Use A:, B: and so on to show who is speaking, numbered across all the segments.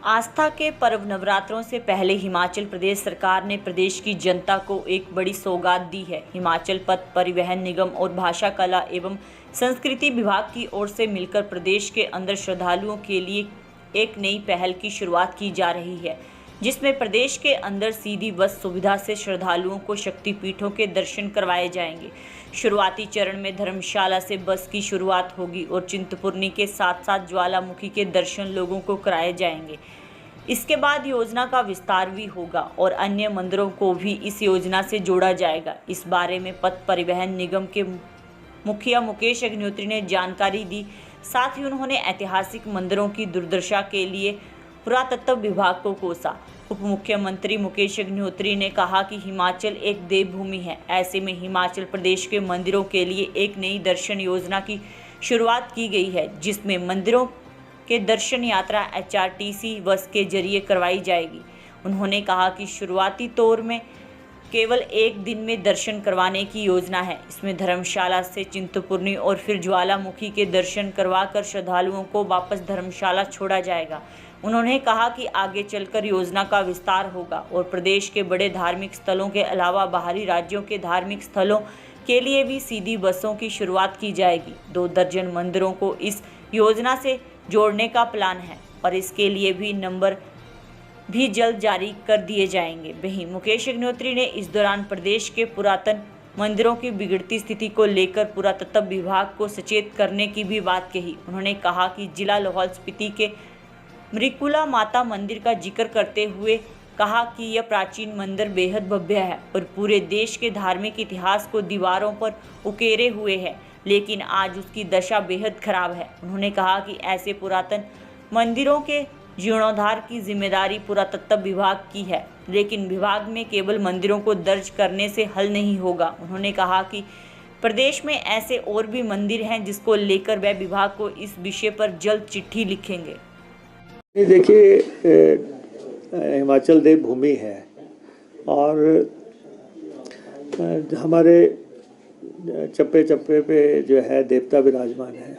A: आस्था के पर्व नवरात्रों से पहले हिमाचल प्रदेश सरकार ने प्रदेश की जनता को एक बड़ी सौगात दी है। हिमाचल पथ परिवहन निगम और भाषा कला एवं संस्कृति विभाग की ओर से मिलकर प्रदेश के अंदर श्रद्धालुओं के लिए एक नई पहल की शुरुआत की जा रही है, जिसमें प्रदेश के अंदर सीधी बस सुविधा से श्रद्धालुओं को शक्तिपीठों के दर्शन करवाए जाएंगे। शुरुआती चरण में धर्मशाला से बस की शुरुआत होगी और चिंतपूर्णी के साथ साथ ज्वालामुखी के दर्शन लोगों को कराए जाएंगे। इसके बाद योजना का विस्तार भी होगा और अन्य मंदिरों को भी इस योजना से जोड़ा जाएगा। इस बारे में पथ परिवहन निगम के मुखिया मुकेश अग्निहोत्री ने जानकारी दी। साथ ही उन्होंने ऐतिहासिक मंदिरों की दुर्दशा के लिए पुरातत्व विभाग को कोसा। उप मुख्यमंत्री मुकेश अग्निहोत्री ने कहा कि हिमाचल एक देवभूमि है, ऐसे में हिमाचल प्रदेश के मंदिरों के लिए एक नई दर्शन योजना की शुरुआत की गई है, जिसमें मंदिरों के दर्शन यात्रा HRTC बस के जरिए करवाई जाएगी। उन्होंने कहा कि शुरुआती तौर में केवल एक दिन में दर्शन करवाने की योजना है। इसमें धर्मशाला से चिंतपूर्णी और फिर ज्वालामुखी के दर्शन करवाकर श्रद्धालुओं को वापस धर्मशाला छोड़ा जाएगा। उन्होंने कहा कि आगे चलकर योजना का विस्तार होगा और प्रदेश के बड़े धार्मिक स्थलों के अलावा बाहरी राज्यों के धार्मिक स्थलों के लिए भी सीधी बसों की शुरुआत की जाएगी। 2 दर्जन मंदिरों को इस योजना से जोड़ने का प्लान है और इसके लिए भी नंबर भी जल्द जारी कर दिए जाएंगे। वहीं मुकेश अग्निहोत्री ने इस दौरान प्रदेश के पुरातन मंदिरों की बिगड़ती स्थिति को लेकर पुरातत्व विभाग को सचेत करने की भी बात कही। उन्होंने कहा कि जिला लाहौल स्पीति के मृकुला माता मंदिर का जिक्र करते हुए कहा कि यह प्राचीन मंदिर बेहद भव्य है और पूरे देश के धार्मिक इतिहास को दीवारों पर उकेरे हुए है, लेकिन आज उसकी दशा बेहद खराब है। उन्होंने कहा कि ऐसे पुरातन मंदिरों के जीर्णोद्धार की जिम्मेदारी पुरातत्व विभाग की है, लेकिन विभाग में केवल मंदिरों को दर्ज करने से हल नहीं होगा। उन्होंने कहा कि प्रदेश में ऐसे और भी मंदिर हैं जिसको लेकर वह विभाग को इस विषय पर जल्द चिट्ठी लिखेंगे।
B: देखिए, हिमाचल देवभूमि है और हमारे चप्पे चप्पे पे जो है देवता विराजमान है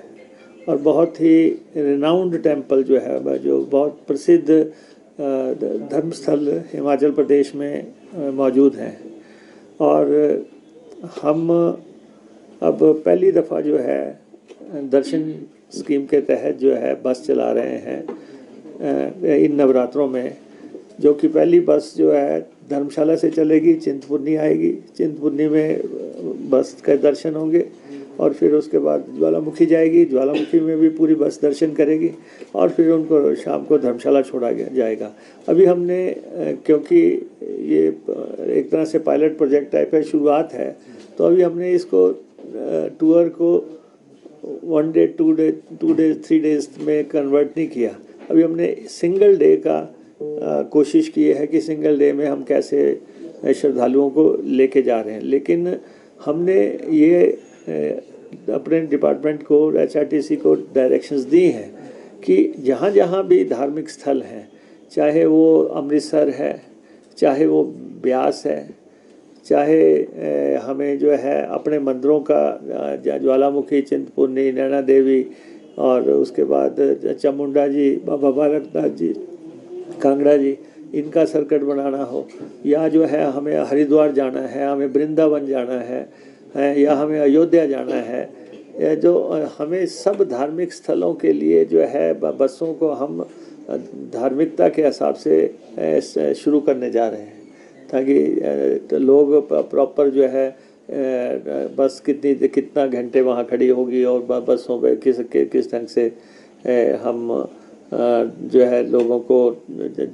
B: और बहुत ही रिनाउंड टेम्पल जो है, जो बहुत प्रसिद्ध धर्मस्थल हिमाचल प्रदेश में मौजूद हैं। और हम अब पहली दफ़ा जो है दर्शन स्कीम के तहत जो है बस चला रहे हैं इन नवरात्रों में, जो कि पहली बस जो है धर्मशाला से चलेगी, चिंतपूर्णी आएगी, चिंतपूर्णी में बस के दर्शन होंगे और फिर उसके बाद ज्वालामुखी जाएगी, ज्वालामुखी में भी पूरी बस दर्शन करेगी और फिर उनको शाम को धर्मशाला छोड़ा जाएगा। अभी हमने, क्योंकि ये एक तरह से पायलट प्रोजेक्ट टाइप है, शुरुआत है, तो अभी हमने इसको टूर को 1 डे 2 डे 2 डेज 3 डेज में कन्वर्ट नहीं किया। अभी हमने सिंगल डे का कोशिश की है कि सिंगल डे में हम कैसे श्रद्धालुओं को लेके जा रहे हैं, लेकिन हमने ये अपने डिपार्टमेंट को, HRTC को डायरेक्शंस दी हैं कि जहाँ जहाँ भी धार्मिक स्थल हैं, चाहे वो अमृतसर है, चाहे वो ब्यास है, चाहे हमें जो है अपने मंदिरों का ज्वालामुखी, चिंतपूर्णी, नैना देवी और उसके बाद चामुंडा जी, बाबा बालकनाथ जी, कांगड़ा जी, इनका सर्किट बनाना हो, या जो है हमें हरिद्वार जाना है, हमें वृंदावन जाना है या हमें अयोध्या जाना है, जो हमें सब धार्मिक स्थलों के लिए जो है बसों को हम धार्मिकता के हिसाब से शुरू करने जा रहे हैं, ताकि लोग प्रॉपर जो है बस कितना घंटे वहाँ खड़ी होगी और बसों पे किस ढंग से हम जो है लोगों को,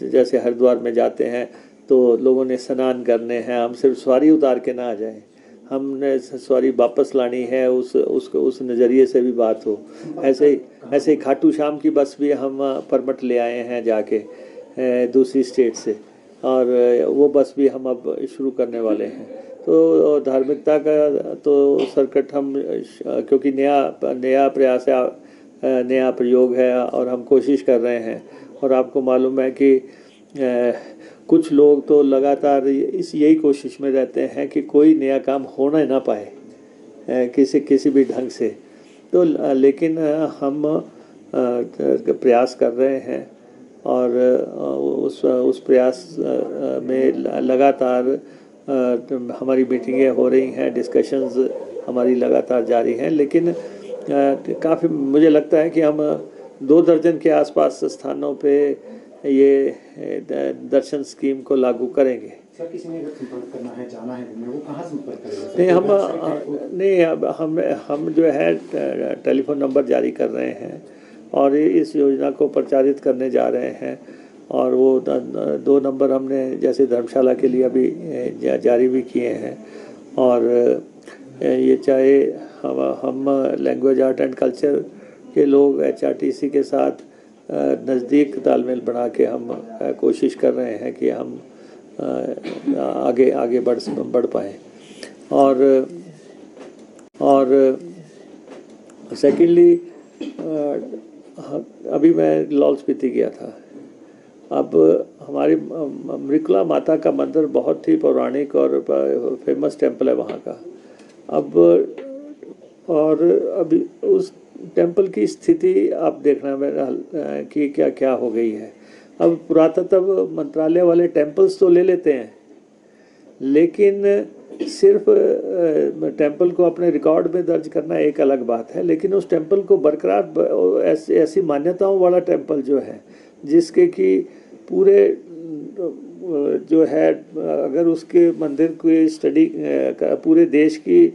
B: जैसे हरिद्वार में जाते हैं तो लोगों ने स्नान करने हैं, हम सिर्फ सवारी उतार के ना आ जाएं, हमने सवारी वापस लानी है, उस नज़रिए से भी बात हो। ऐसे ही खाटू श्याम की बस भी हम परमिट ले आए हैं जाके दूसरी स्टेट से, और वो बस भी हम अब शुरू करने वाले हैं। तो धार्मिकता का तो सर्किट हम, क्योंकि नया प्रयास है, नया प्रयोग है और हम कोशिश कर रहे हैं। और आपको मालूम है कि कुछ लोग तो लगातार यही कोशिश में रहते हैं कि कोई नया काम होना ना पाए किसी भी ढंग से। तो लेकिन हम प्रयास कर रहे हैं और उस प्रयास में लगातार हमारी मीटिंगें हो रही हैं, डिस्कशंस हमारी लगातार जारी हैं। लेकिन काफ़ी मुझे लगता है कि हम 2 दर्जन के आसपास स्थानों पे ये दर्शन स्कीम को लागू करेंगे।
C: सर, किसी ने अगर संपर्क करना है, जाना है घूमने, वो कहाँ संपर्क करेगा?
B: नहीं, अब हम जो है टेलीफोन नंबर जारी कर रहे हैं और इस योजना को प्रचारित करने जा रहे हैं। और वो 2 नंबर हमने जैसे धर्मशाला के लिए अभी जारी भी किए हैं। और ये चाहे हम लैंग्वेज आर्ट एंड कल्चर के लोग HRTC के साथ नज़दीक तालमेल बना के हम कोशिश कर रहे हैं कि हम आगे बढ़ पाएँ। और सेकेंडली अभी मैं लाहौल स्पीति गया था। अब हमारी मृगला माता का मंदिर बहुत ही पौराणिक और फेमस टेम्पल है वहाँ का। और अभी उस टेम्पल की स्थिति आप देखना मेरा कि क्या हो गई है। अब पुरातत्व मंत्रालय वाले टेम्पल्स तो ले लेते हैं, लेकिन सिर्फ टेम्पल को अपने रिकॉर्ड में दर्ज करना एक अलग बात है, लेकिन उस टेम्पल को बरकरार ऐसी मान्यताओं वाला टेम्पल जो है, जिसके कि पूरे जो है अगर उसके मंदिर की स्टडी पूरे देश की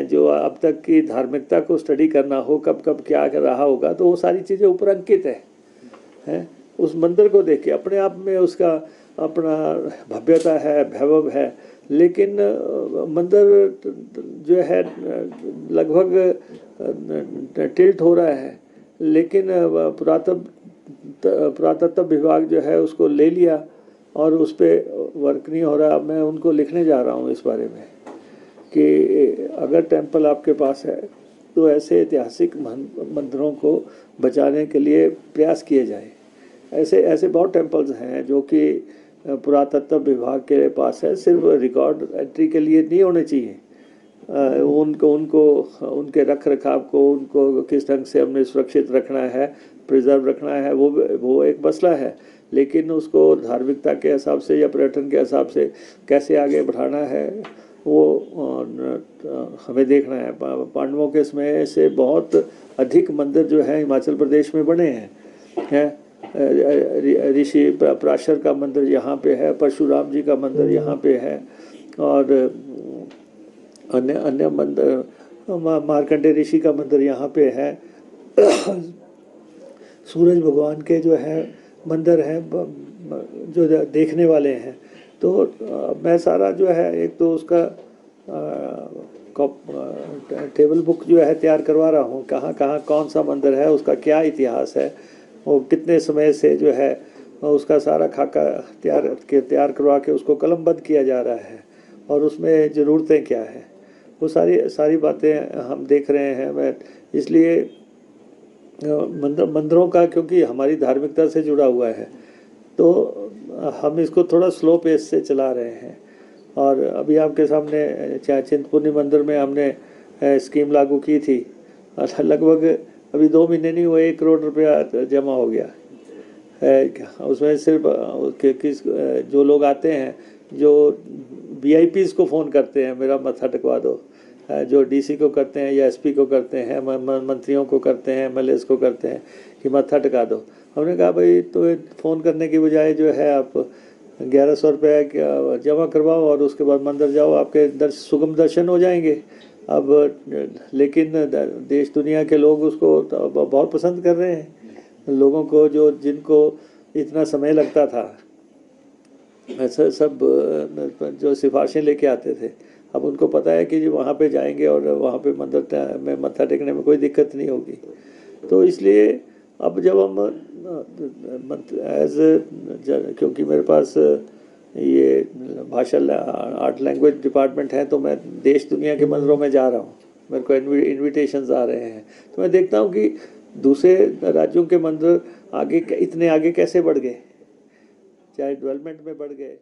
B: जो अब तक की धार्मिकता को स्टडी करना हो, कब क्या कर रहा होगा, तो वो सारी चीज़ें ऊपर अंकित है। उस मंदिर को देख के अपने आप में उसका अपना भव्यता है, वैभव है, लेकिन मंदिर जो है लगभग टिल्ट हो रहा है। लेकिन पुरातत्व विभाग जो है उसको ले लिया और उस पर वर्क नहीं हो रहा। मैं उनको लिखने जा रहा हूँ इस बारे में कि अगर टेम्पल आपके पास है तो ऐसे ऐतिहासिक मंदिरों को बचाने के लिए प्रयास किए जाए। ऐसे बहुत टेम्पल्स हैं जो कि पुरातत्व विभाग के पास है, सिर्फ रिकॉर्ड एंट्री के लिए नहीं होने चाहिए। उनको उनके रख रखाव को उनको किस ढंग से हमने सुरक्षित रखना है, प्रिजर्व रखना है, वो एक मसला है। लेकिन उसको धार्मिकता के हिसाब से या पर्यटन के हिसाब से कैसे आगे बढ़ाना है, वो हमें देखना है। पांडवों के समय से बहुत अधिक मंदिर जो है हिमाचल प्रदेश में बने हैं। ऋषि पराशर का मंदिर यहाँ पे है, परशुराम जी का मंदिर यहाँ पे है, और अन्य मंदिर, मार्कंडेय ऋषि का मंदिर यहाँ पे है। सूरज भगवान के जो है मंदिर हैं जो देखने वाले हैं। तो मैं सारा जो है एक तो उसका टेबल बुक जो है तैयार करवा रहा हूँ, कहाँ कौन सा मंदिर है, उसका क्या इतिहास है, वो कितने समय से जो है उसका सारा खाका तैयार करवा के उसको कलमबद्ध किया जा रहा है, और उसमें ज़रूरतें क्या है, वो सारी बातें हम देख रहे हैं। मैं इसलिए मंदिरों का, क्योंकि हमारी धार्मिकता से जुड़ा हुआ है, तो हम इसको थोड़ा स्लो पेस से चला रहे हैं। और अभी आपके सामने चिंतपूर्णी मंदिर में हमने स्कीम लागू की थी, लगभग अभी 2 महीने नहीं हुए 1 करोड़ रुपया जमा हो गया है। उसमें सिर्फ जो लोग आते हैं, जो VIPs को फ़ोन करते हैं मेरा मत्था टिकवा दो, जो DC को करते हैं या SP को करते हैं, मंत्रियों को करते हैं, MLAs को करते हैं कि मत्था टिका दो। हमने कहा भाई तो फ़ोन करने की बजाय जो है आप 1100 रुपये जमा करवाओ और उसके बाद मंदिर जाओ, आपके सुगम दर्शन हो जाएंगे। अब लेकिन देश दुनिया के लोग उसको बहुत पसंद कर रहे हैं। लोगों को जिनको इतना समय लगता था, ऐसा सब जो सिफारिशें लेके आते थे, अब उनको पता है कि वहाँ पे जाएंगे और वहाँ पे मंदिर में मत्था टेकने में कोई दिक्कत नहीं होगी। तो इसलिए अब जब हम क्योंकि मेरे पास ये भाषा आर्ट लैंग्वेज डिपार्टमेंट है, तो मैं देश दुनिया के मंदिरों में जा रहा हूँ, मेरे को इन्विटेशंस आ रहे हैं, तो मैं देखता हूँ कि दूसरे राज्यों के मंदिर इतने आगे कैसे बढ़ गए, चाहे डेवलपमेंट में बढ़ गए।